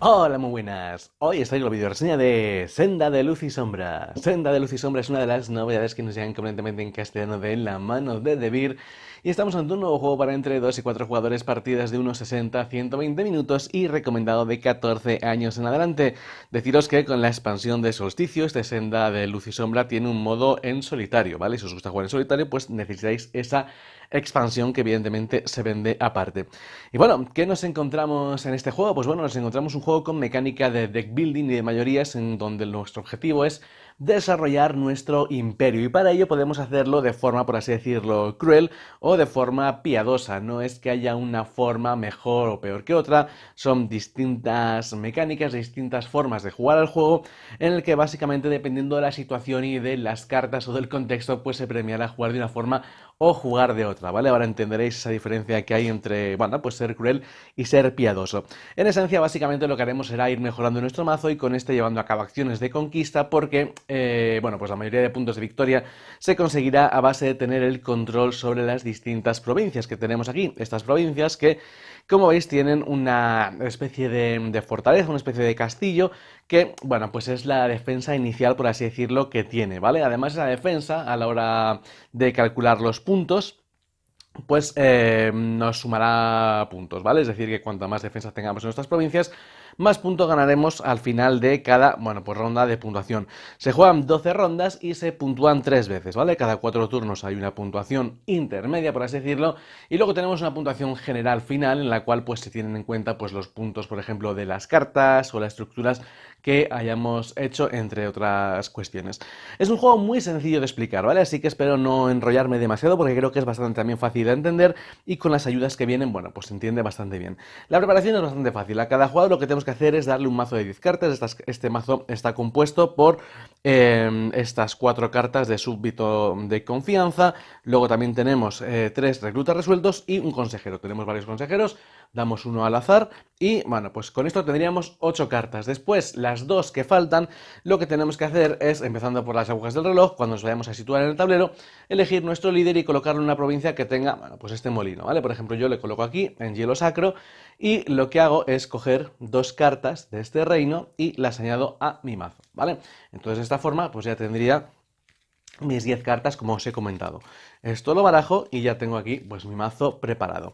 Hola, muy buenas. Hoy os traigo la video reseña de Senda de Luz y Sombra. Senda de Luz y Sombra es una de las novedades que nos llegan completamente en castellano de la mano de Devir. Y estamos ante un nuevo juego para entre 2 y 4 jugadores, partidas de unos 60 a 120 minutos y recomendado de 14 años en adelante. Deciros que con la expansión de Solsticio, este Senda de Luz y Sombra tiene un modo en solitario, ¿vale? Si os gusta jugar en solitario, pues necesitáis esa expansión que evidentemente se vende aparte. Y bueno, ¿qué nos encontramos en este juego? Pues bueno, nos encontramos un juego con mecánica de deck building y de mayorías en donde nuestro objetivo es desarrollar nuestro imperio y para ello podemos hacerlo de forma, por así decirlo, cruel o de forma piadosa. No es que haya una forma mejor o peor que otra, son distintas mecánicas, distintas formas de jugar al juego en el que básicamente dependiendo de la situación y de las cartas o del contexto pues se premiará jugar de una forma o jugar de otra, ¿vale? Ahora entenderéis esa diferencia que hay entre, bueno, pues ser cruel y ser piadoso. En esencia, básicamente lo que haremos será ir mejorando nuestro mazo y con este llevando a cabo acciones de conquista porque, bueno, pues la mayoría de puntos de victoria se conseguirá a base de tener el control sobre las distintas provincias que tenemos aquí. Estas provincias que, como veis, tienen una especie de fortaleza, una especie de castillo que, bueno, pues es la defensa inicial, por así decirlo, que tiene, ¿vale? Además, esa defensa, a la hora de calcular los puntos, pues nos sumará puntos, ¿vale? Es decir, que cuanto más defensa tengamos en nuestras provincias, más puntos ganaremos al final de cada, bueno, pues ronda de puntuación. Se juegan 12 rondas y se puntúan 3 veces, ¿vale? Cada 4 turnos hay una puntuación intermedia, por así decirlo, y luego tenemos una puntuación general final en la cual pues se tienen en cuenta pues los puntos, por ejemplo, de las cartas o las estructuras que hayamos hecho, entre otras cuestiones. Es un juego muy sencillo de explicar, ¿vale? Así que espero no enrollarme demasiado porque creo que es bastante también fácil de entender y con las ayudas que vienen, bueno, pues se entiende bastante bien. La preparación es bastante fácil. A cada jugador lo que tenemos que hacer es darle un mazo de 10 cartas. Este mazo está compuesto por estas 4 cartas de súbdito de confianza. Luego también tenemos 3 reclutas resueltos y un consejero. Tenemos varios consejeros, damos uno al azar y bueno, pues con esto tendríamos 8 cartas. Después, las 2 que faltan, lo que tenemos que hacer es, empezando por las agujas del reloj, cuando nos vayamos a situar en el tablero, elegir nuestro líder y colocarlo en una provincia que tenga, bueno, pues este molino, ¿vale? Por ejemplo, yo le coloco aquí en hielo sacro y lo que hago es coger 2 cartas de este reino y las añado a mi mazo, ¿vale? Entonces de esta forma, pues ya tendría mis 10 cartas como os he comentado. Esto lo barajo y ya tengo aquí pues mi mazo preparado.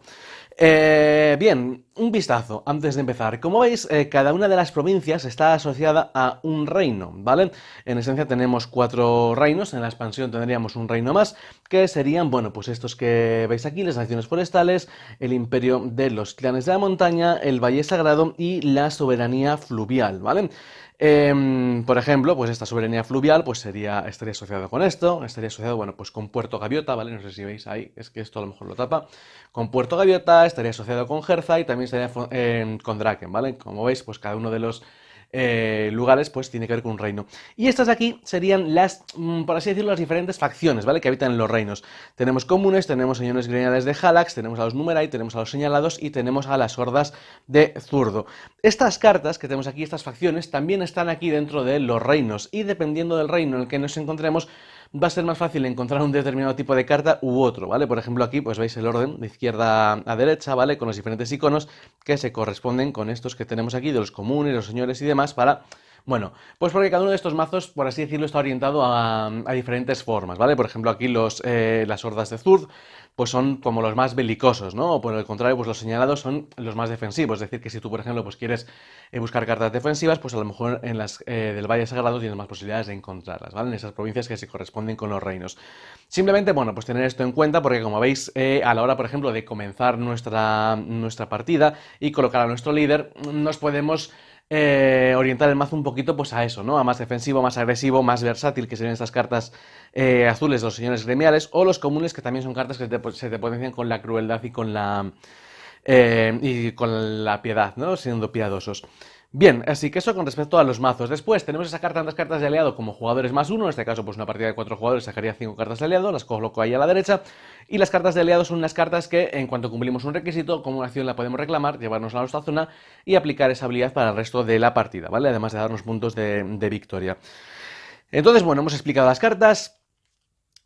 Bien, un vistazo antes de empezar. Como veis, cada una de las provincias está asociada a un reino, ¿vale? En esencia tenemos 4 reinos, en la expansión tendríamos un reino más, que serían, bueno, pues estos que veis aquí, las naciones forestales, el imperio de los clanes de la montaña, el valle sagrado y la soberanía fluvial, ¿vale? Por ejemplo, pues esta soberanía fluvial pues estaría asociado con esto, estaría asociado, bueno, pues con Puerto Gaviota, ¿vale? No sé si veis ahí, es que esto a lo mejor lo tapa. Con Puerto Gaviota estaría asociado con Jerza y también estaría con Draken, ¿vale? Como veis, pues cada uno de los lugares pues tiene que ver con un reino. Y estas de aquí serían las, por así decirlo, las diferentes facciones, ¿vale? Que habitan en los reinos. Tenemos comunes, tenemos señores gremiales de Halax, tenemos a los Numerai, tenemos a los señalados y tenemos a las hordas de Zurdo. Estas cartas que tenemos aquí, estas facciones, también están aquí dentro de los reinos y dependiendo del reino en el que nos encontremos, va a ser más fácil encontrar un determinado tipo de carta u otro, ¿vale? Por ejemplo, aquí pues veis el orden de izquierda a derecha, ¿vale? Con los diferentes iconos que se corresponden con estos que tenemos aquí, de los comunes, los señores y demás, para... Bueno, pues porque cada uno de estos mazos, por así decirlo, está orientado a diferentes formas, ¿vale? Por ejemplo, aquí las hordas de Zurd, pues son como los más belicosos, ¿no? O por el contrario, pues los señalados son los más defensivos. Es decir, que si tú, por ejemplo, pues quieres buscar cartas defensivas, pues a lo mejor en las del Valle Sagrado tienes más posibilidades de encontrarlas, ¿vale? En esas provincias que se corresponden con los reinos. Simplemente, bueno, pues tener esto en cuenta porque como veis, a la hora, por ejemplo, de comenzar nuestra partida y colocar a nuestro líder, nos podemos orientar el mazo un poquito pues a eso, ¿no? A más defensivo, más agresivo, más versátil, que serían estas cartas azules de los señores gremiales, o los comunes, que también son cartas que se te potencian con la crueldad y con la piedad, ¿no? Siendo piadosos. Bien, así que eso con respecto a los mazos. Después tenemos que sacar tantas cartas de aliado como jugadores más uno. En este caso, pues una partida de 4 jugadores sacaría 5 cartas de aliado, las coloco ahí a la derecha. Y las cartas de aliado son unas cartas que, en cuanto cumplimos un requisito, como una acción la podemos reclamar, llevarnos a nuestra zona y aplicar esa habilidad para el resto de la partida, ¿vale? Además de darnos puntos de victoria. Entonces, bueno, hemos explicado las cartas.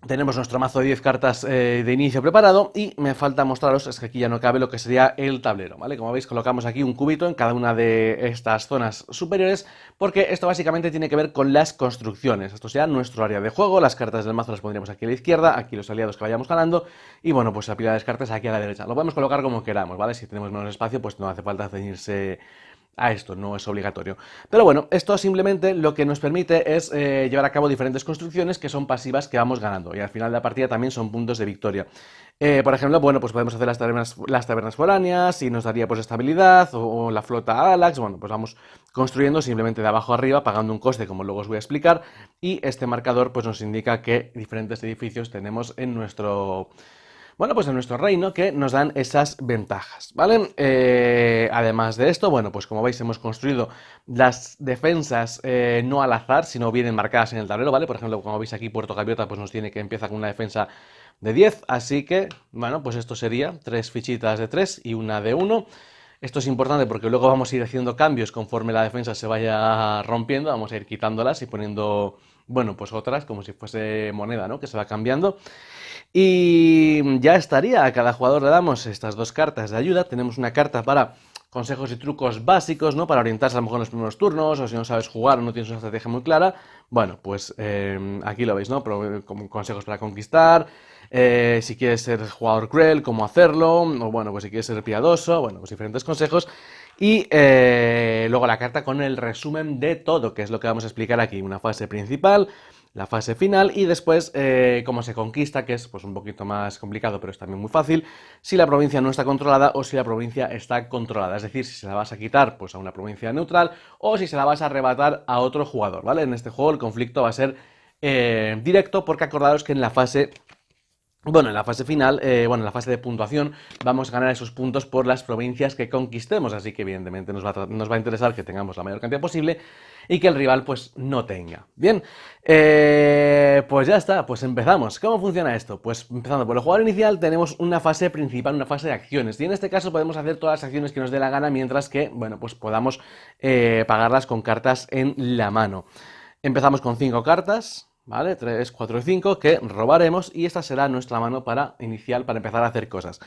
Tenemos nuestro mazo de 10 cartas de inicio preparado y me falta mostraros, es que aquí ya no cabe lo que sería el tablero, ¿vale? Como veis, colocamos aquí un cubito en cada una de estas zonas superiores porque esto básicamente tiene que ver con las construcciones. Esto sea nuestro área de juego, las cartas del mazo las pondríamos aquí a la izquierda, aquí los aliados que vayamos ganando y bueno, pues la pila de cartas aquí a la derecha. Lo podemos colocar como queramos, ¿vale? Si tenemos menos espacio, pues no hace falta ceñirse a esto, no es obligatorio. Pero bueno, esto simplemente lo que nos permite es llevar a cabo diferentes construcciones que son pasivas que vamos ganando y al final de la partida también son puntos de victoria. Por ejemplo, bueno, pues podemos hacer las tabernas foráneas y nos daría pues estabilidad o la flota Alax, bueno, pues vamos construyendo simplemente de abajo arriba pagando un coste como luego os voy a explicar y este marcador pues nos indica qué diferentes edificios tenemos en nuestro... Bueno, pues en nuestro reino que nos dan esas ventajas, ¿vale? Además de esto, bueno, pues como veis hemos construido las defensas no al azar, sino vienen marcadas en el tablero, ¿vale? Por ejemplo, como veis aquí Puerto Gaviota pues nos tiene que empieza con una defensa de 10, así que, bueno, pues esto sería 3 fichitas de 3 y una de 1. Esto es importante porque luego vamos a ir haciendo cambios conforme la defensa se vaya rompiendo, vamos a ir quitándolas y poniendo, bueno, pues otras como si fuese moneda, ¿no? Que se va cambiando. Y ya estaría, a cada jugador le damos estas dos cartas de ayuda. Tenemos una carta para consejos y trucos básicos, ¿no? Para orientarse a lo mejor en los primeros turnos, o si no sabes jugar o no tienes una estrategia muy clara. Bueno, pues aquí lo veis, ¿no? Como consejos para conquistar, si quieres ser jugador cruel, cómo hacerlo, o bueno, pues si quieres ser piadoso, bueno, pues diferentes consejos. Y luego la carta con el resumen de todo, que es lo que vamos a explicar aquí. Una fase principal, la fase final y después cómo se conquista, que es pues un poquito más complicado, pero es también muy fácil, si la provincia no está controlada o si la provincia está controlada. Es decir, si se la vas a quitar pues a una provincia neutral o si se la vas a arrebatar a otro jugador, ¿vale? En este juego el conflicto va a ser directo porque acordaros que en la fase... Bueno, en la fase final, en la fase de puntuación, vamos a ganar esos puntos por las provincias que conquistemos, así que evidentemente nos va a interesar que tengamos la mayor cantidad posible y que el rival pues no tenga. Bien, pues ya está, pues empezamos. ¿Cómo funciona esto? Pues empezando por el jugador inicial tenemos una fase principal, una fase de acciones y en este caso podemos hacer todas las acciones que nos dé la gana mientras que, bueno, pues podamos pagarlas con cartas en la mano. Empezamos con 5 cartas. ¿Vale? 3, 4 y 5 que robaremos y esta será nuestra mano para inicial, para empezar a hacer cosas.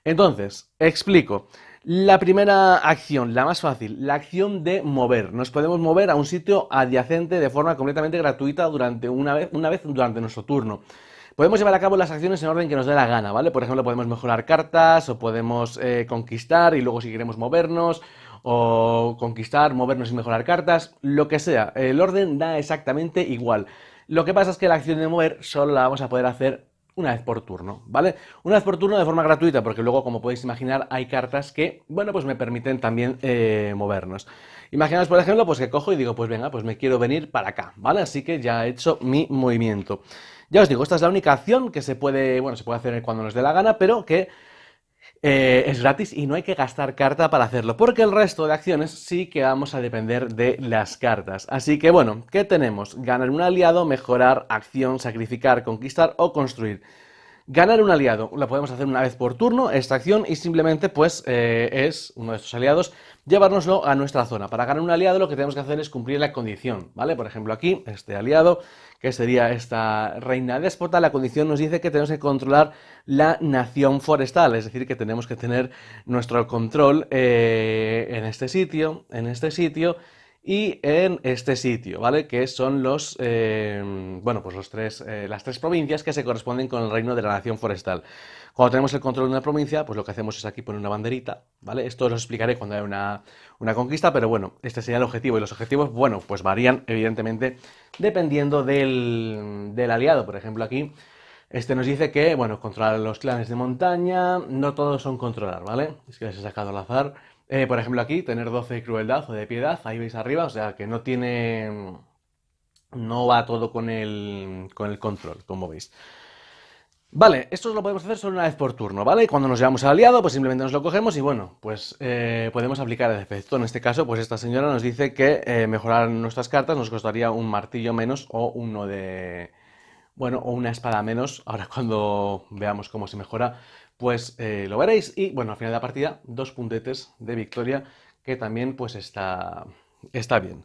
Entonces, explico. La primera acción, la más fácil, la acción de mover. Nos podemos mover a un sitio adyacente de forma completamente gratuita durante una vez durante nuestro turno. Podemos llevar a cabo las acciones en orden que nos dé la gana, ¿vale? Por ejemplo, podemos mejorar cartas o podemos conquistar y luego si queremos movernos o conquistar, movernos y mejorar cartas, lo que sea. El orden da exactamente igual. Lo que pasa es que la acción de mover solo la vamos a poder hacer una vez por turno, ¿vale? Una vez por turno de forma gratuita, porque luego, como podéis imaginar, hay cartas que, bueno, pues me permiten también movernos. Imaginaos, por ejemplo, pues que cojo y digo, pues venga, pues me quiero venir para acá, ¿vale? Así que ya he hecho mi movimiento. Ya os digo, esta es la única acción que se puede, bueno, se puede hacer cuando nos dé la gana, pero que es gratis y no hay que gastar carta para hacerlo, porque el resto de acciones sí que vamos a depender de las cartas. Así que bueno, ¿qué tenemos? Ganar un aliado, mejorar, acción, sacrificar, conquistar o construir. Ganar un aliado, lo podemos hacer una vez por turno, esta acción, y simplemente pues es uno de estos aliados, llevárnoslo a nuestra zona. Para ganar un aliado lo que tenemos que hacer es cumplir la condición, ¿vale? Por ejemplo aquí, este aliado, que sería esta reina déspota, la condición nos dice que tenemos que controlar la nación forestal, es decir, que tenemos que tener nuestro control en este sitio y en este sitio, ¿vale? Que son los, bueno, pues las tres provincias que se corresponden con el reino de la nación forestal. Cuando tenemos el control de una provincia, pues lo que hacemos es aquí poner una banderita, ¿vale? Esto os explicaré cuando haya una conquista, pero bueno, este sería el objetivo. Y los objetivos, bueno, pues varían, evidentemente, dependiendo del aliado. Por ejemplo, aquí, este nos dice que, bueno, controlar los clanes de montaña, no todos son controlar, ¿vale? Es que les he sacado al azar. Por ejemplo aquí, tener 12 de crueldad o de piedad, ahí veis arriba, o sea que no tiene... No va todo con el control, como veis. Vale, esto lo podemos hacer solo una vez por turno, ¿vale? Cuando nos llevamos al aliado, pues simplemente nos lo cogemos y bueno, pues podemos aplicar el efecto. En este caso, pues esta señora nos dice que mejorar nuestras cartas nos costaría un martillo menos o uno de... Bueno, o una espada menos. Ahora cuando veamos cómo se mejora, pues lo veréis. Y bueno, al final de la partida, 2 puntetes de victoria, que también pues está bien.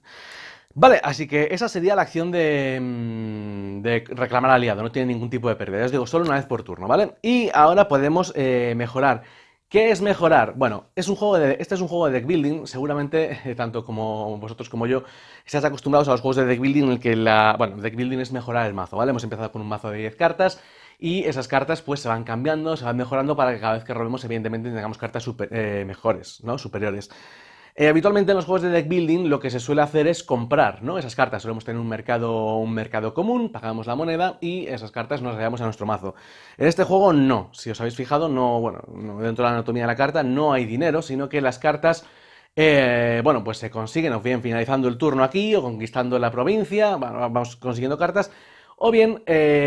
Vale, así que esa sería la acción de reclamar aliado, no tiene ningún tipo de pérdida, ya os digo, solo una vez por turno, ¿vale? Y ahora podemos mejorar. ¿Qué es mejorar? Bueno, este es un juego de deck building, seguramente tanto como vosotros como yo estáis acostumbrados a los juegos de deck building en el que bueno, deck building es mejorar el mazo, ¿vale? Hemos empezado con un mazo de 10 cartas y esas cartas pues se van cambiando, se van mejorando para que cada vez que robemos evidentemente tengamos cartas mejores, ¿no? Superiores. Habitualmente en los juegos de deck building lo que se suele hacer es comprar, ¿no? Esas cartas. Solemos tener un mercado común, pagamos la moneda y esas cartas nos las llevamos a nuestro mazo. En este juego no. Si os habéis fijado, no, bueno, dentro de la anatomía de la carta no hay dinero, sino que las cartas, bueno, pues se consiguen o bien finalizando el turno aquí o conquistando la provincia, vamos consiguiendo cartas. O bien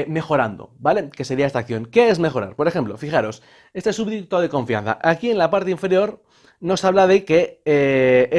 mejorando, ¿vale? Que sería esta acción. ¿Qué es mejorar? Por ejemplo, fijaros, este súbdito de confianza. Aquí en la parte inferior nos habla de que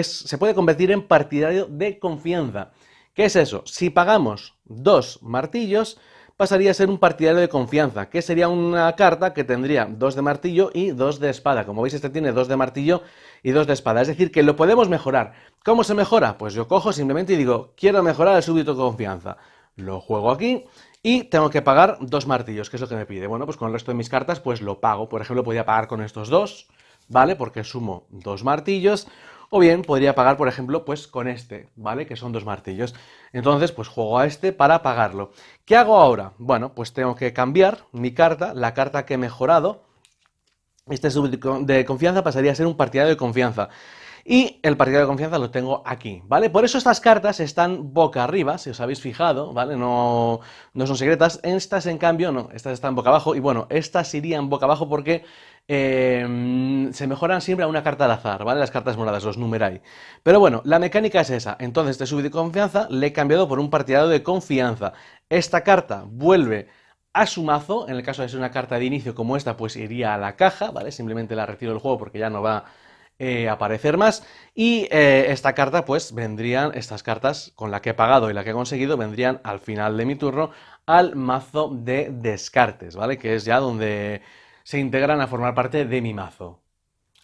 se puede convertir en partidario de confianza. ¿Qué es eso? Si pagamos 2 martillos, pasaría a ser un partidario de confianza, que sería una carta que tendría 2 de martillo y 2 de espada. Como veis, este tiene 2 de martillo y 2 de espada. Es decir, que lo podemos mejorar. ¿Cómo se mejora? Pues yo cojo simplemente y digo, quiero mejorar el súbdito de confianza. Lo juego aquí y tengo que pagar 2 martillos, que es lo que me pide. Bueno, pues con el resto de mis cartas, pues lo pago. Por ejemplo, podría pagar con estos dos, ¿vale? Porque sumo 2 martillos. O bien podría pagar, por ejemplo, pues con este, ¿vale? Que son 2 martillos. Entonces, pues juego a este para pagarlo. ¿Qué hago ahora? Bueno, pues tengo que cambiar mi carta, la carta que he mejorado. Este súbdito de confianza pasaría a ser un partidario de confianza. Y el partidario de confianza lo tengo aquí, ¿vale? Por eso estas cartas están boca arriba, si os habéis fijado, ¿vale? No, no son secretas. Estas, en cambio, no. Estas están boca abajo. Y bueno, estas irían boca abajo porque se mejoran siempre a una carta al azar, ¿vale? Las cartas moradas, los numerai. Pero bueno, la mecánica es esa. Entonces, este súbdito de confianza le he cambiado por un partidario de confianza. Esta carta vuelve a su mazo. En el caso de ser una carta de inicio como esta, pues iría a la caja, ¿vale? Simplemente la retiro del juego porque ya no va aparecer más. Y esta carta, pues vendrían, estas cartas con la que he pagado y la que he conseguido, vendrían al final de mi turno al mazo de descartes, ¿vale? Que es ya donde se integran a formar parte de mi mazo.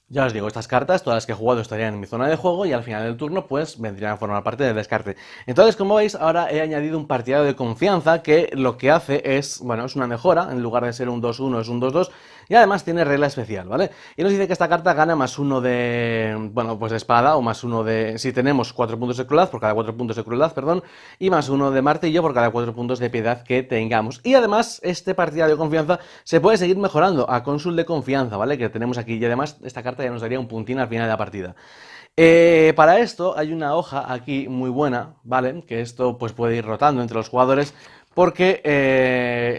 Ya os digo, estas cartas, todas las que he jugado estarían en mi zona de juego y al final del turno pues vendrían a formar parte del descarte. Entonces, como veis, ahora he añadido un partidario de confianza que lo que hace es, bueno, es una mejora, en lugar de ser un 2-1 es un 2-2 y además tiene regla especial, ¿vale? Y nos dice que esta carta gana +1 de, bueno, pues de espada o +1 de, si tenemos 4 puntos de crueldad, por cada 4 puntos de crueldad, perdón, y +1 de martillo por cada 4 puntos de piedad que tengamos. Y además, este partidario de confianza se puede seguir mejorando a cónsul de confianza, ¿vale? Que tenemos aquí y además esta carta ya nos daría un puntín al final de la partida. Para esto hay una hoja aquí muy buena, ¿vale? Que esto pues puede ir rotando entre los jugadores porque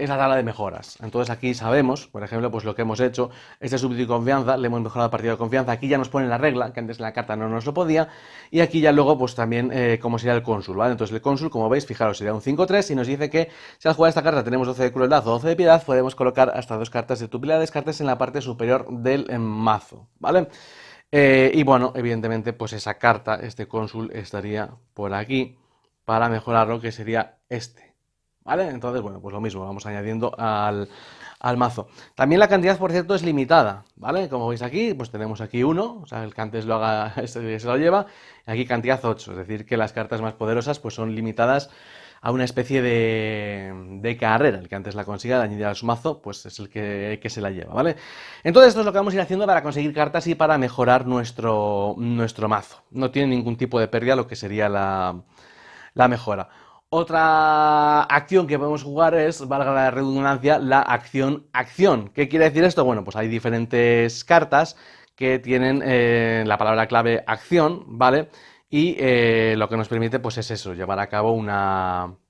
es la tabla de mejoras. Entonces aquí sabemos, por ejemplo, pues lo que hemos hecho, este súbdito de confianza, le hemos mejorado el partido de confianza, aquí ya nos pone la regla, que antes en la carta no nos lo podía, y aquí ya luego pues también cómo sería el cónsul, ¿vale? Entonces el cónsul, como veis, fijaros, sería un 5-3 y nos dice que si al jugar esta carta tenemos 12 de crueldad o 12 de piedad, podemos colocar hasta 2 cartas de tu pila de descartes en la parte superior del mazo, ¿vale? Y bueno, evidentemente, pues esa carta, este cónsul, estaría por aquí para mejorarlo, que sería este. ¿Vale? Entonces, bueno, pues lo mismo, vamos añadiendo al mazo. También la cantidad, por cierto, es limitada, ¿vale? Como veis aquí, pues tenemos aquí 1, o sea, el que antes lo haga, este se lo lleva, y aquí cantidad 8, es decir, que las cartas más poderosas pues son limitadas a una especie de carrera. El que antes la consiga, de añadir a su mazo, pues es el que se la lleva, ¿vale? Entonces esto es lo que vamos a ir haciendo para conseguir cartas y para mejorar nuestro mazo. No tiene ningún tipo de pérdida lo que sería la mejora. Otra acción que podemos jugar es, valga la redundancia, la acción-acción. ¿Qué quiere decir esto? Bueno, pues hay diferentes cartas que tienen la palabra clave acción, ¿vale? Y lo que nos permite, pues es eso, llevar a cabo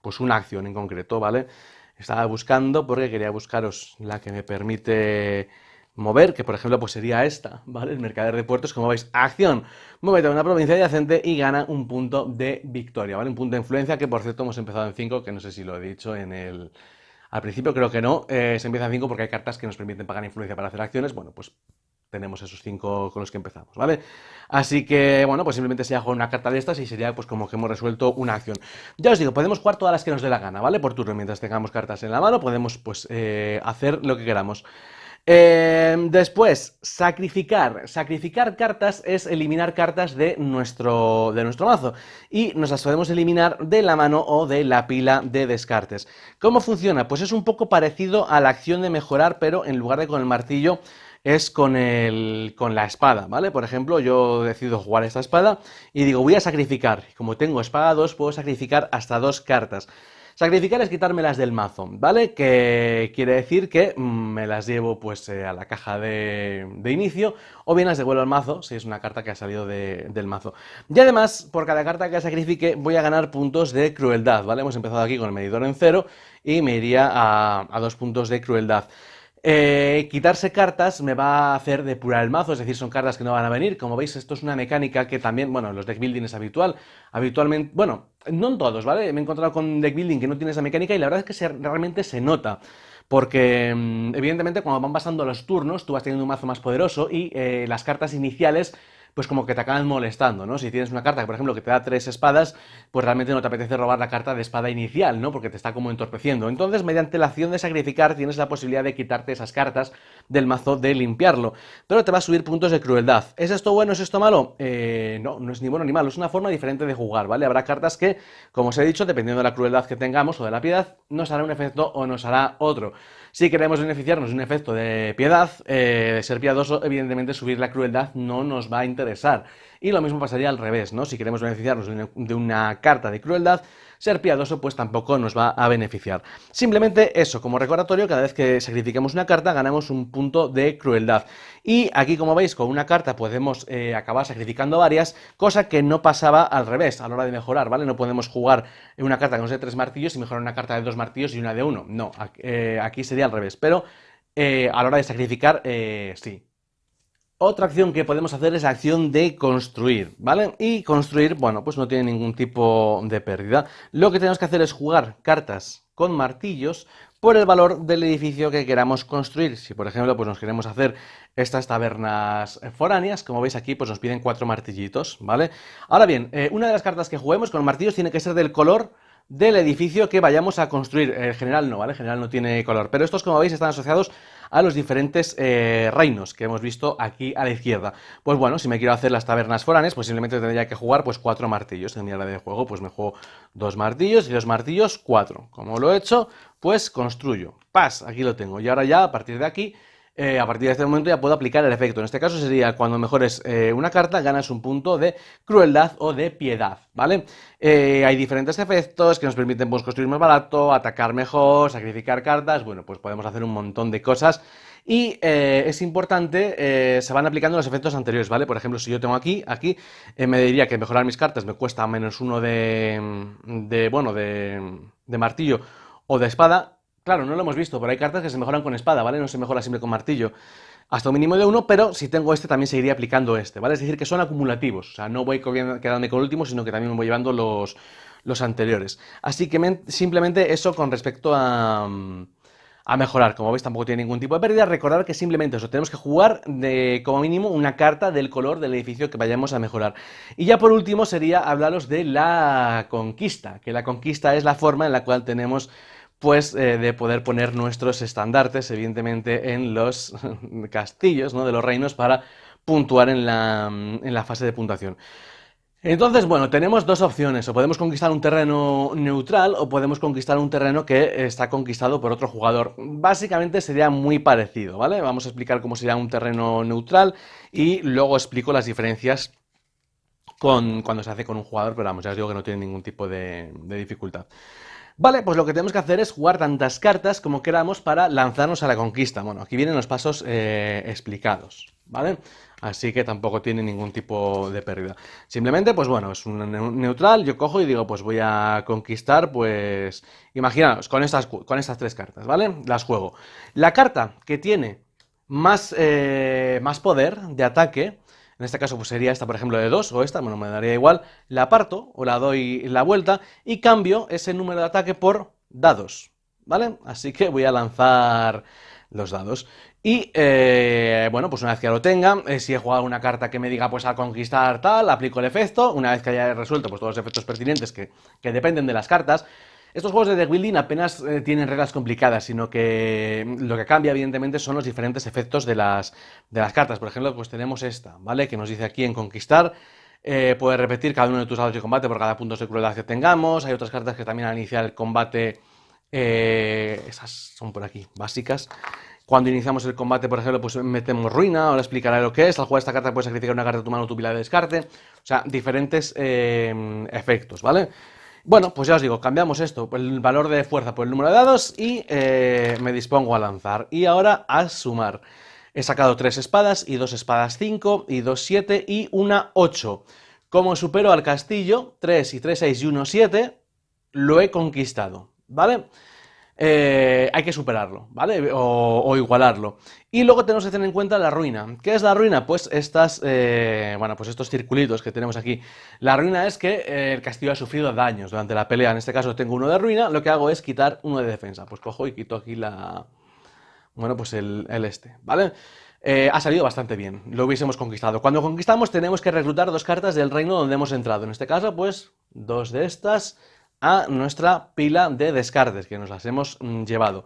pues una acción en concreto, ¿vale? Estaba buscando porque quería buscaros la que me permite mover, que por ejemplo pues sería esta, ¿vale? El mercader de puertos, como veis, acción, muévete a una provincia adyacente y gana un punto de victoria, ¿vale? Un punto de influencia que por cierto hemos empezado en 5, que no sé si lo he dicho al principio, creo que no, se empieza en 5 porque hay cartas que nos permiten pagar influencia para hacer acciones, bueno, pues tenemos esos 5 con los que empezamos, ¿vale? Así que, bueno, pues simplemente sería jugar una carta de estas y sería pues como que hemos resuelto una acción. Ya os digo, podemos jugar todas las que nos dé la gana, ¿vale? Por turno, mientras tengamos cartas en la mano, podemos pues hacer lo que queramos. Después, sacrificar. Sacrificar cartas es eliminar cartas de nuestro mazo. Y nos las podemos eliminar de la mano o de la pila de descartes. ¿Cómo funciona? Pues es un poco parecido a la acción de mejorar, pero en lugar de con el martillo, es con la espada, ¿vale? Por ejemplo, yo decido jugar esta espada y digo, voy a sacrificar. Como tengo espada 2, puedo sacrificar hasta 2 cartas. Sacrificar es quitármelas del mazo, ¿vale? Que quiere decir que me las llevo pues a la caja de inicio o bien las devuelvo al mazo si es una carta que ha salido del mazo. Y además, por cada carta que sacrifique voy a ganar puntos de crueldad, ¿vale? Hemos empezado aquí con el medidor en 0 y me iría a 2 puntos de crueldad. Quitarse cartas me va a hacer depurar el mazo, es decir, son cartas que no van a venir. Como veis, esto es una mecánica que también, bueno, en los deck building es habitual. Habitualmente, bueno, no en todos, ¿vale? Me he encontrado con deck building que no tiene esa mecánica y la verdad es que realmente se nota. Porque, evidentemente, cuando van pasando los turnos, tú vas teniendo un mazo más poderoso y las cartas iniciales pues como que te acaban molestando, ¿no? Si tienes una carta, por ejemplo, que te da 3 espadas, pues realmente no te apetece robar la carta de espada inicial, ¿no? Porque te está como entorpeciendo. Entonces, mediante la acción de sacrificar, tienes la posibilidad de quitarte esas cartas del mazo, de limpiarlo. Pero te va a subir puntos de crueldad. ¿Es esto bueno? ¿Es esto malo? No, no es ni bueno ni malo. Es una forma diferente de jugar, ¿vale? Habrá cartas que, como os he dicho, dependiendo de la crueldad que tengamos o de la piedad, nos hará un efecto o nos hará otro. Si queremos beneficiarnos de un efecto de piedad, de ser piadoso, evidentemente subir la crueldad no nos va a interesar. Y lo mismo pasaría al revés, ¿no? Si queremos beneficiarnos de una carta de crueldad, ser piadoso pues tampoco nos va a beneficiar. Simplemente eso, como recordatorio, cada vez que sacrifiquemos una carta ganamos un punto de crueldad. Y aquí, como veis, con una carta podemos acabar sacrificando varias, cosa que no pasaba al revés a la hora de mejorar, ¿vale? No podemos jugar en una carta que nos dé 3 martillos y mejorar una carta de 2 martillos y una de 1. No, aquí sería al revés, pero a la hora de sacrificar, sí. Otra acción que podemos hacer es la acción de construir, ¿vale? Y construir, bueno, pues no tiene ningún tipo de pérdida. Lo que tenemos que hacer es jugar cartas con martillos por el valor del edificio que queramos construir. Si, por ejemplo, pues nos queremos hacer estas tabernas foráneas, como veis aquí, pues nos piden 4 martillitos, ¿vale? Ahora bien, una de las cartas que juguemos con martillos tiene que ser del color del edificio que vayamos a construir. El general no, ¿vale? El general no tiene color. Pero estos, como veis, están asociados a los diferentes reinos que hemos visto aquí a la izquierda. Pues bueno, si me quiero hacer las tabernas foráneas, pues simplemente tendría que jugar pues 4 martillos. En mi área de juego, pues me juego 2 martillos y 2 martillos, 4. Como lo he hecho, pues construyo. ¡Pas! Aquí lo tengo. Y ahora ya, a partir de aquí, a partir de este momento ya puedo aplicar el efecto. En este caso sería cuando mejores una carta, ganas un punto de crueldad o de piedad, ¿vale? Hay diferentes efectos que nos permiten pues, construir más barato, atacar mejor, sacrificar cartas. Bueno, pues podemos hacer un montón de cosas. Y es importante, se van aplicando los efectos anteriores, ¿vale? Por ejemplo, si yo tengo aquí, me diría que mejorar mis cartas me cuesta -1 de martillo o de espada. Claro, no lo hemos visto, pero hay cartas que se mejoran con espada, ¿vale? No se mejora siempre con martillo. Hasta un mínimo de 1, pero si tengo este también seguiría aplicando este, ¿vale? Es decir, que son acumulativos. O sea, no voy quedándome con el último, sino que también me voy llevando los anteriores. Así que simplemente eso con respecto a mejorar. Como veis, tampoco tiene ningún tipo de pérdida. Recordad que simplemente eso, tenemos que jugar como mínimo una carta del color del edificio que vayamos a mejorar. Y ya por último sería hablaros de la conquista, que la conquista es la forma en la cual tenemos pues de poder poner nuestros estandartes, evidentemente, en los castillos, ¿no? De los reinos para puntuar en la fase de puntuación. Entonces, bueno, tenemos dos opciones, o podemos conquistar un terreno neutral o podemos conquistar un terreno que está conquistado por otro jugador. Básicamente sería muy parecido, ¿vale? Vamos a explicar cómo sería un terreno neutral y luego explico las diferencias cuando se hace con un jugador, pero vamos, ya os digo que no tiene ningún tipo de dificultad. Vale, pues lo que tenemos que hacer es jugar tantas cartas como queramos para lanzarnos a la conquista. Bueno, aquí vienen los pasos explicados, ¿vale? Así que tampoco tiene ningún tipo de pérdida. Simplemente, pues bueno, es un neutral, yo cojo y digo, pues voy a conquistar, pues... Imaginaos, con estas 3 cartas, ¿vale? Las juego. La carta que tiene más poder de ataque... En este caso pues sería esta, por ejemplo, de 2 o esta, bueno, me daría igual. La aparto o la doy la vuelta y cambio ese número de ataque por dados, ¿vale? Así que voy a lanzar los dados. Y, bueno, pues una vez que ya lo tenga, si he jugado una carta que me diga, pues al conquistar tal, aplico el efecto. Una vez que haya resuelto pues todos los efectos pertinentes que dependen de las cartas, Estos juegos de deck building apenas tienen reglas complicadas, sino que lo que cambia, evidentemente, son los diferentes efectos de las cartas. Por ejemplo, pues tenemos esta, ¿vale? Que nos dice aquí en conquistar. Puedes repetir cada uno de tus dados de combate por cada punto de crueldad que tengamos. Hay otras cartas que también al iniciar el combate, esas son por aquí, básicas. Cuando iniciamos el combate, por ejemplo, pues metemos ruina, ahora explicaré lo que es. Al jugar esta carta puedes sacrificar una carta de tu mano o tu pila de descarte. O sea, diferentes efectos, ¿vale? Bueno, pues ya os digo, cambiamos esto, el valor de fuerza por el número de dados y me dispongo a lanzar. Y ahora a sumar. He sacado 3 espadas y 2 espadas 5 y 2 7 y una 8. Como supero al castillo, 3 y 3 6 y 1 7, lo he conquistado, ¿vale? Hay que superarlo, ¿vale? O igualarlo. Y luego tenemos que tener en cuenta la ruina. ¿Qué es la ruina? Pues bueno, pues estos circulitos que tenemos aquí. La ruina es que el castillo ha sufrido daños durante la pelea. En este caso tengo uno de ruina, lo que hago es quitar uno de defensa. Pues cojo y quito aquí bueno, pues ¿vale? Ha salido bastante bien, lo hubiésemos conquistado. Cuando conquistamos tenemos que reclutar 2 cartas del reino donde hemos entrado. En este caso, pues, 2 de estas a nuestra pila de descartes, que nos las hemos llevado.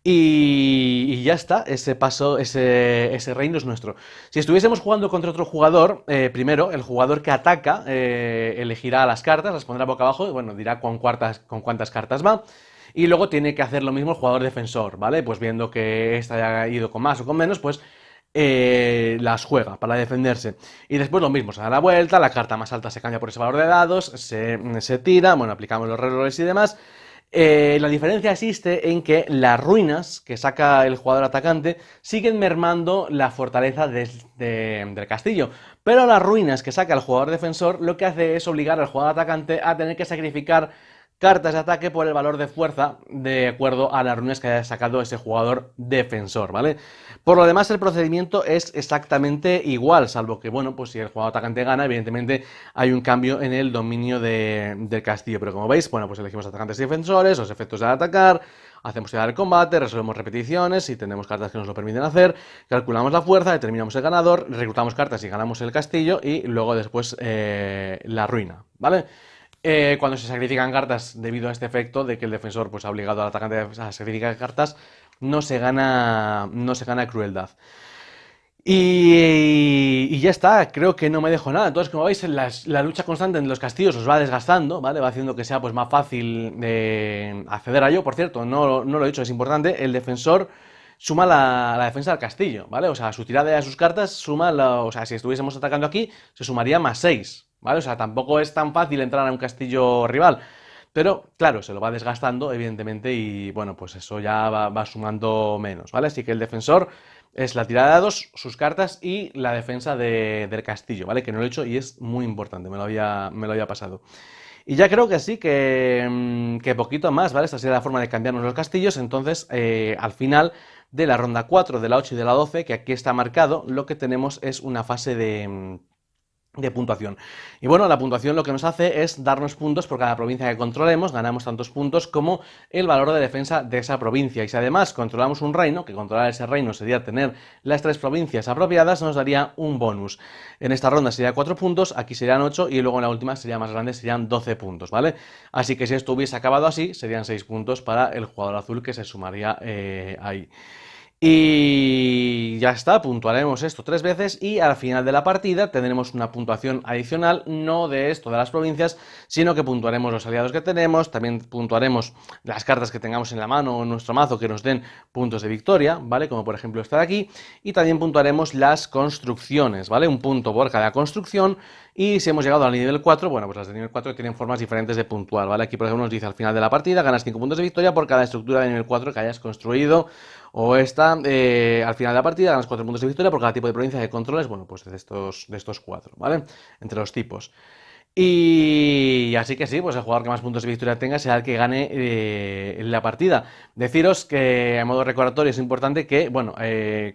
Y ya está, ese reino es nuestro. Si estuviésemos jugando contra otro jugador, primero, el jugador que ataca elegirá las cartas, las pondrá boca abajo, y bueno, dirá con cuántas cartas va. Y luego tiene que hacer lo mismo el jugador defensor, ¿vale? Pues viendo que esta haya ido con más o con menos, pues las juega para defenderse. Y después lo mismo, se da la vuelta, la carta más alta se cambia por ese valor de dados, se tira, bueno, aplicamos los reroles y demás. La diferencia existe en que las ruinas que saca el jugador atacante siguen mermando la fortaleza del castillo, pero las ruinas que saca el jugador defensor lo que hace es obligar al jugador atacante a tener que sacrificar cartas de ataque por el valor de fuerza de acuerdo a las ruinas que haya sacado ese jugador defensor, ¿vale? Por lo demás, el procedimiento es exactamente igual, salvo que, bueno, pues si el jugador atacante gana, evidentemente hay un cambio en el dominio del castillo. Pero como veis, bueno, pues elegimos atacantes y defensores, los efectos de atacar, hacemos tirar el combate, resolvemos repeticiones, si tenemos cartas que nos lo permiten hacer, calculamos la fuerza, determinamos el ganador, reclutamos cartas y ganamos el castillo y luego después la ruina, ¿vale? Cuando se sacrifican cartas debido a este efecto de que el defensor pues, ha obligado al atacante a sacrificar cartas, no se gana crueldad. Y ya está, creo que no me dejo nada. Entonces, como veis, la lucha constante en los castillos os va desgastando, ¿vale? Va haciendo que sea pues, más fácil acceder a ello. Por cierto, no lo he dicho, es importante, el defensor suma la defensa del castillo, ¿vale? O sea, su tirada de sus cartas suma, o sea, si estuviésemos atacando aquí, se sumaría más 6, ¿vale? O sea, tampoco es tan fácil entrar a un castillo rival. Pero, claro, se lo va desgastando, evidentemente, y bueno, pues eso ya va sumando menos, ¿vale? Así que el defensor es la tirada de dados, sus cartas y la defensa del castillo, ¿vale? Que no lo he hecho y es muy importante, me lo había pasado. Y ya creo que sí, que poquito más, ¿vale? Esta sería la forma de cambiarnos los castillos. Entonces, al final de la ronda 4, de la 8 y de la 12, que aquí está marcado, lo que tenemos es una fase de puntuación. Y bueno, la puntuación lo que nos hace es darnos puntos por cada provincia que controlemos, ganamos tantos puntos como el valor de defensa de esa provincia. Y si además controlamos un reino, que controlar ese reino sería tener las 3 provincias apropiadas, nos daría un bonus. En esta ronda sería 4 puntos, aquí serían 8 y luego en la última sería más grande, serían 12 puntos, ¿vale? Así que si esto hubiese acabado así, serían 6 puntos para el jugador azul que se sumaría ahí. Y ya está, puntuaremos esto 3 veces y al final de la partida tendremos una puntuación adicional, no de esto de las provincias, sino que puntuaremos los aliados que tenemos, también puntuaremos las cartas que tengamos en la mano o en nuestro mazo que nos den puntos de victoria, ¿vale? Como por ejemplo esta de aquí, y también puntuaremos las construcciones, ¿vale? Un punto por cada construcción, y si hemos llegado al nivel 4, bueno, pues las de nivel 4 tienen formas diferentes de puntuar, ¿vale? Aquí por ejemplo nos dice al final de la partida ganas 5 puntos de victoria por cada estructura de nivel 4 que hayas construido. O esta, al final de la partida, ganas 4 puntos de victoria por cada tipo de provincia que controles, bueno, pues de estos 4, ¿vale? Entre los tipos. Y así que sí, pues el jugador que más puntos de victoria tenga será el que gane la partida. Deciros que, a modo recordatorio, es importante que, bueno,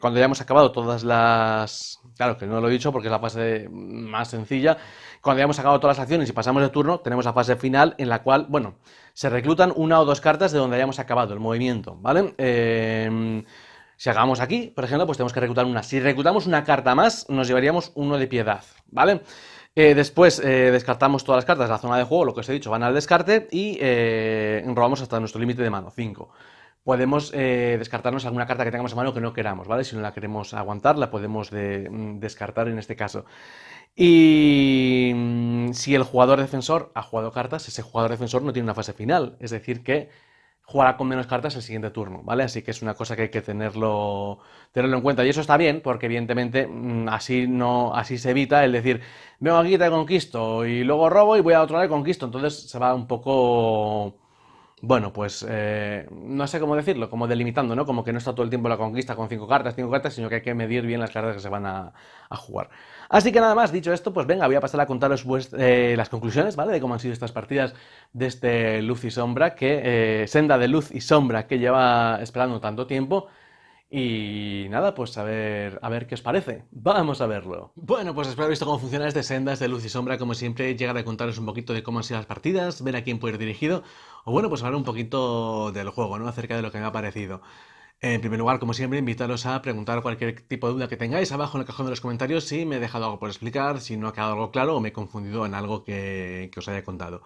cuando hayamos acabado todas las... Claro, que no lo he dicho porque es la fase más sencilla. Cuando hayamos acabado todas las acciones y pasamos de turno, tenemos la fase final en la cual, bueno, se reclutan 1 o 2 cartas de donde hayamos acabado el movimiento, ¿vale? Si hagamos aquí, por ejemplo, pues tenemos que reclutar una. Si reclutamos una carta más, nos llevaríamos 1 de piedad, ¿vale? Después descartamos todas las cartas de la zona de juego, lo que os he dicho, van al descarte y robamos hasta nuestro límite de mano, 5. Podemos descartarnos alguna carta que tengamos a mano que no queramos, ¿vale? Si no la queremos aguantar, la podemos descartar en este caso. Y si el jugador defensor ha jugado cartas, ese jugador defensor no tiene una fase final, es decir, que jugará con menos cartas el siguiente turno, ¿vale? Así que es una cosa que hay que tenerlo en cuenta. Y eso está bien, porque evidentemente así no, así se evita el decir, vengo aquí, te conquisto, y luego robo y voy a otro lado y conquisto. Entonces se va un poco, bueno, pues no sé cómo decirlo, como delimitando, ¿no? Como que no está todo el tiempo la conquista con 5 cartas, sino que hay que medir bien las cartas que se van a jugar. Así que nada más, dicho esto, pues venga, voy a pasar a contaros las conclusiones, ¿vale? De cómo han sido estas partidas de este Luz y Sombra, Senda de Luz y Sombra, que lleva esperando tanto tiempo. Y nada, pues a ver qué os parece. Vamos a verlo. Bueno, pues espero haber visto cómo funciona este Sendas de Luz y Sombra. Como siempre, llegar a contaros un poquito de cómo han sido las partidas, ver a quién puede ir dirigido, o bueno, pues hablar un poquito del juego, ¿no? Acerca de lo que me ha parecido. En primer lugar, como siempre, invitaros a preguntar cualquier tipo de duda que tengáis abajo en el cajón de los comentarios si me he dejado algo por explicar, si no ha quedado algo claro o me he confundido en algo que os haya contado.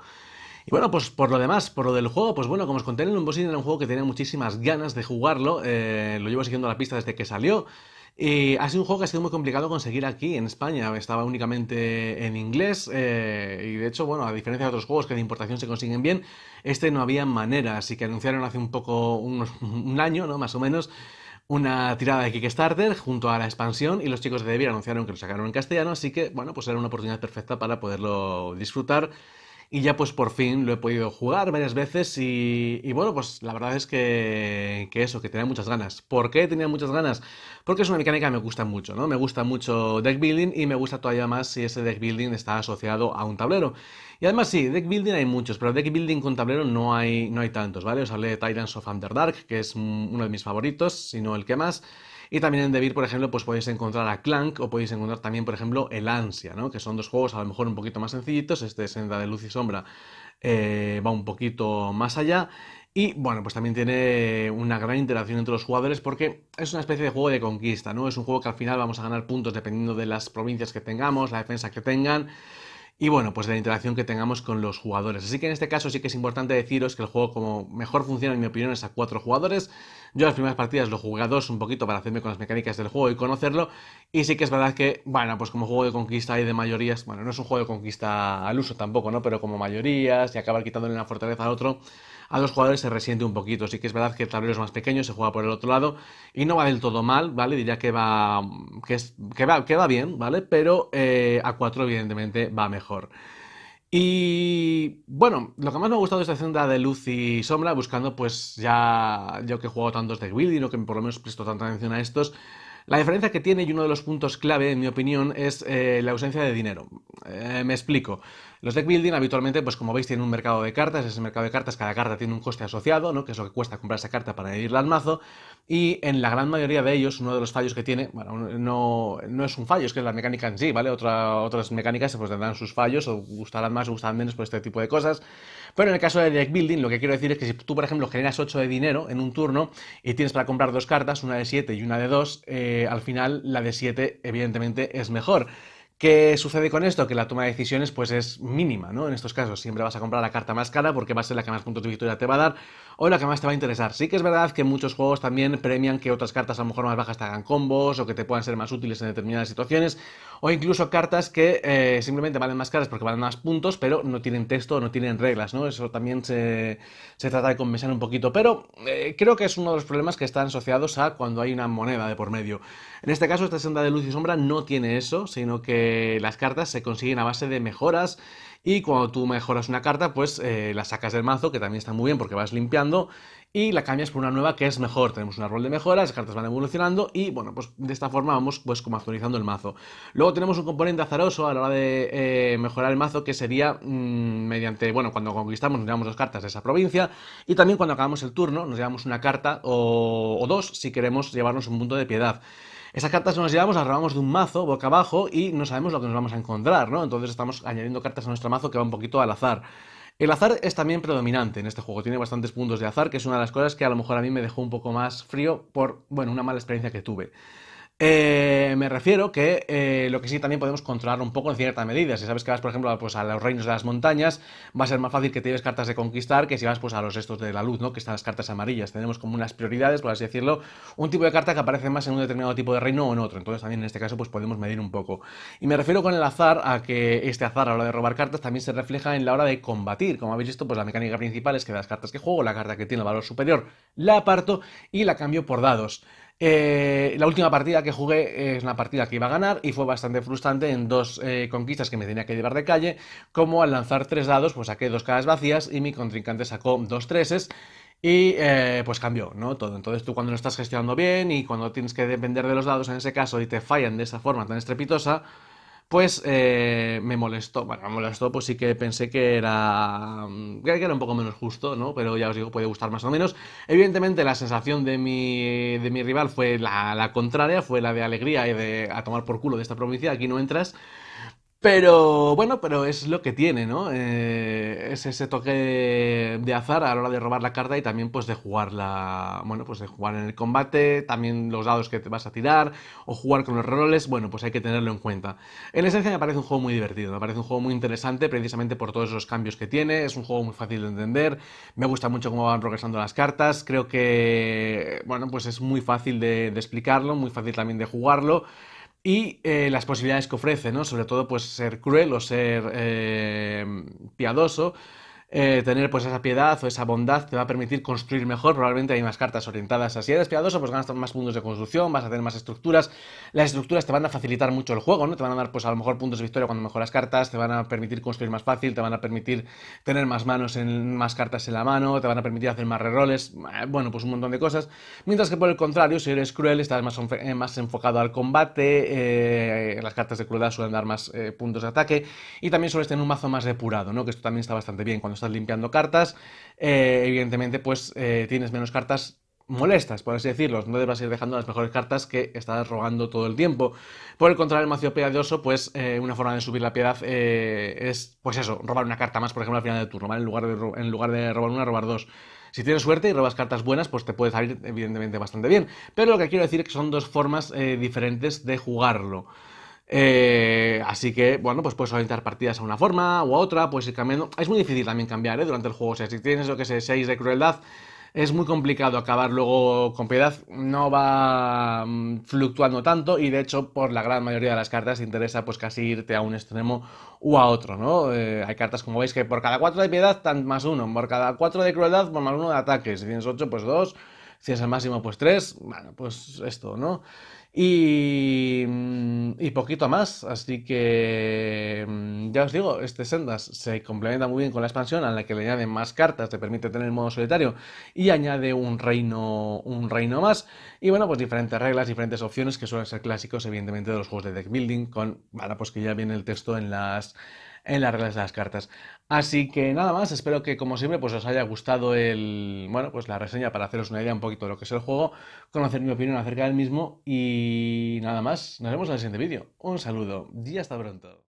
Y bueno, pues por lo demás, por lo del juego, pues bueno, como os conté en el unboxing, era un juego que tenía muchísimas ganas de jugarlo. Lo llevo siguiendo la pista desde que salió. Y ha sido un juego que ha sido muy complicado conseguir aquí en España. Estaba únicamente en inglés. Y de hecho, bueno, a diferencia de otros juegos que de importación se consiguen bien, este no había manera. Así que anunciaron hace un poco, un año, ¿no? Más o menos, una tirada de Kickstarter junto a la expansión. Y los chicos de Devir anunciaron que lo sacaron en castellano. Así que, bueno, pues era una oportunidad perfecta para poderlo disfrutar y ya pues por fin lo he podido jugar varias veces y bueno, pues la verdad es que eso, que tenía muchas ganas. ¿Por qué tenía muchas ganas? Porque es una mecánica que me gusta mucho, ¿no? Me gusta mucho deck building y me gusta todavía más si ese deck building está asociado a un tablero. Y además sí, deck building hay muchos, pero deck building con tablero no hay tantos, ¿vale? Os hablé de Titans of Underdark, que es uno de mis favoritos, si no el que más. Y también en Devir, por ejemplo, pues podéis encontrar a Clank o podéis encontrar también, por ejemplo, el Ansia, ¿no? Que son dos juegos a lo mejor un poquito más sencillitos. Este Senda de Luz y Sombra va un poquito más allá. Y bueno, pues también tiene una gran interacción entre los jugadores porque es una especie de juego de conquista, ¿no? Es un juego que al final vamos a ganar puntos dependiendo de las provincias que tengamos, la defensa que tengan y bueno, pues de la interacción que tengamos con los jugadores. Así que en este caso sí que es importante deciros que el juego como mejor funciona en mi opinión es a 4 jugadores. Yo las primeras partidas lo jugué a 2 un poquito para hacerme con las mecánicas del juego y conocerlo. Y sí que es verdad que, bueno, pues como juego de conquista y de mayorías, bueno, no es un juego de conquista al uso tampoco, ¿no? Pero como mayorías y acabar quitándole una fortaleza al otro, a 2 jugadores se resiente un poquito. Sí que es verdad que el tablero es más pequeño, se juega por el otro lado y no va del todo mal, ¿vale? Diría que va bien, ¿vale? Pero a 4 evidentemente va mejor. Y bueno, lo que más me ha gustado de esta senda de luz y sombra, buscando pues ya yo que he jugado tantos de building o que por lo menos presto tanta atención a estos, la diferencia que tiene y uno de los puntos clave, en mi opinión, es la ausencia de dinero. Me explico. Los deck building habitualmente, pues como veis, tienen un mercado de cartas. Ese mercado de cartas, cada carta tiene un coste asociado, ¿no? Que es lo que cuesta comprar esa carta para añadirla al mazo. Y en la gran mayoría de ellos, uno de los fallos que tiene, bueno, no es un fallo, es que es la mecánica en sí, ¿vale? Otras mecánicas pues tendrán sus fallos, o gustarán más o gustarán menos por este tipo de cosas. Pero en el caso de deck building, lo que quiero decir es que si tú, por ejemplo, generas 8 de dinero en un turno y tienes para comprar 2 cartas, una de 7 y una de 2, al final la de 7 evidentemente es mejor. ¿Qué sucede con esto? Que la toma de decisiones pues es mínima, ¿no? En estos casos siempre vas a comprar la carta más cara porque va a ser la que más puntos de victoria te va a dar o la que más te va a interesar. Sí que es verdad que muchos juegos también premian que otras cartas a lo mejor más bajas te hagan combos o que te puedan ser más útiles en determinadas situaciones o incluso cartas que simplemente valen más caras porque valen más puntos pero no tienen texto o no tienen reglas, ¿no? Eso también se trata de compensar un poquito, pero creo que es uno de los problemas que están asociados a cuando hay una moneda de por medio. En este caso, esta senda de luz y sombra no tiene eso, sino que las cartas se consiguen a base de mejoras y cuando tú mejoras una carta, pues la sacas del mazo, que también está muy bien porque vas limpiando, y la cambias por una nueva que es mejor. Tenemos un árbol de mejoras, las cartas van evolucionando y bueno, pues de esta forma vamos pues como actualizando el mazo. Luego tenemos un componente azaroso a la hora de mejorar el mazo que sería mediante, bueno, cuando conquistamos nos llevamos 2 cartas de esa provincia y también cuando acabamos el turno nos llevamos una carta o 2 si queremos llevarnos un punto de piedad. Esas cartas nos llevamos, las robamos de un mazo boca abajo y no sabemos lo que nos vamos a encontrar, ¿no? Entonces estamos añadiendo cartas a nuestro mazo que va un poquito al azar. El azar es también predominante en este juego, tiene bastantes puntos de azar, que es una de las cosas que a lo mejor a mí me dejó un poco más frío por, bueno, una mala experiencia que tuve. Me refiero que lo que sí también podemos controlar un poco en cierta medida. Si sabes que vas, por ejemplo, pues a los reinos de las montañas, va a ser más fácil que te lleves cartas de conquistar que si vas pues a los estos de la luz, ¿no? Que están las cartas amarillas. Tenemos como unas prioridades, por así decirlo, un tipo de carta que aparece más en un determinado tipo de reino o en otro. Entonces también en este caso pues podemos medir un poco. Y me refiero con el azar a que este azar a la hora de robar cartas también se refleja en la hora de combatir. Como habéis visto, pues la mecánica principal es que de las cartas que juego, la carta que tiene el valor superior la aparto y la cambio por dados. La última partida que jugué es una partida que iba a ganar y fue bastante frustrante en dos conquistas que me tenía que llevar de calle, como al lanzar tres dados, pues saqué dos caras vacías y mi contrincante sacó dos treses y pues cambió, ¿no? Todo. Entonces tú cuando no estás gestionando bien y cuando tienes que depender de los dados en ese caso y te fallan de esa forma tan estrepitosa, pues me molestó. Bueno, me molestó, pues sí que pensé que era un poco menos justo, ¿no? Pero ya os digo, puede gustar más o menos. Evidentemente, la sensación de mi rival fue la contraria, fue la de alegría y de a tomar por culo de esta provincia, aquí no entras. Pero bueno, pero es lo que tiene, ¿no? Es ese toque de azar a la hora de robar la carta y también pues de jugarla, bueno, pues de jugar en el combate, también los dados que te vas a tirar o jugar con los roles, bueno, pues hay que tenerlo en cuenta. En esencia me parece un juego muy divertido, me parece un juego muy interesante precisamente por todos esos cambios que tiene, es un juego muy fácil de entender, me gusta mucho cómo van progresando las cartas, creo que, bueno, pues es muy fácil de explicarlo, muy fácil también de jugarlo y las posibilidades que ofrece, ¿no? Sobre todo, pues ser cruel o ser piadoso, tener pues esa piedad o esa bondad te va a permitir construir mejor. Probablemente hay más cartas orientadas a si eres piadoso, pues ganas más puntos de construcción, vas a tener más estructuras. Las estructuras te van a facilitar mucho el juego, ¿no? Te van a dar pues a lo mejor puntos de victoria cuando mejoras cartas, te van a permitir construir más fácil, te van a permitir tener más manos en más cartas en la mano, te van a permitir hacer más reroles, bueno, pues un montón de cosas. Mientras que por el contrario, si eres cruel, estás más enfocado al combate, las cartas de crueldad suelen dar más puntos de ataque y también sueles tener un mazo más depurado, ¿no? Que esto también está bastante bien cuando estás limpiando cartas. Evidentemente, pues tienes menos cartas molestas, por así decirlo. No debas ir dejando las mejores cartas que estás robando todo el tiempo. Por el contrario, el mazo piadoso, pues una forma de subir la piedad es, pues eso, robar una carta más, por ejemplo, al final del turno, ¿vale? En lugar de robar una, robar dos. Si tienes suerte y robas cartas buenas, pues te puede salir evidentemente bastante bien. Pero lo que quiero decir es que son dos formas diferentes de jugarlo. Así que, bueno, pues puedes orientar partidas a una forma o a otra, puedes ir cambiando. Es muy difícil también cambiar, durante el juego. O sea, si tienes lo que sé, 6 de crueldad, es muy complicado acabar luego con piedad. No va fluctuando tanto y de hecho, por la gran mayoría de las cartas te interesa pues casi irte a un extremo u a otro, ¿no? Hay cartas, como veis, que por cada 4 de piedad, tan más uno. Por cada 4 de crueldad, pues más uno de ataque. Si tienes 8 pues 2. Si es el máximo, pues 3. Bueno, pues esto, ¿no? Y poquito más, así que ya os digo, este Sendas se complementa muy bien con la expansión a la que le añaden más cartas, te permite tener modo solitario y añade un reino más. Y bueno, pues diferentes reglas, diferentes opciones que suelen ser clásicos, evidentemente, de los juegos de deck building, con, bueno, pues que ya viene el texto en las reglas de las cartas. Así que nada más, espero que como siempre pues os haya gustado bueno, pues la reseña para haceros una idea un poquito de lo que es el juego, conocer mi opinión acerca del mismo y nada más, nos vemos en el siguiente vídeo. Un saludo y hasta pronto.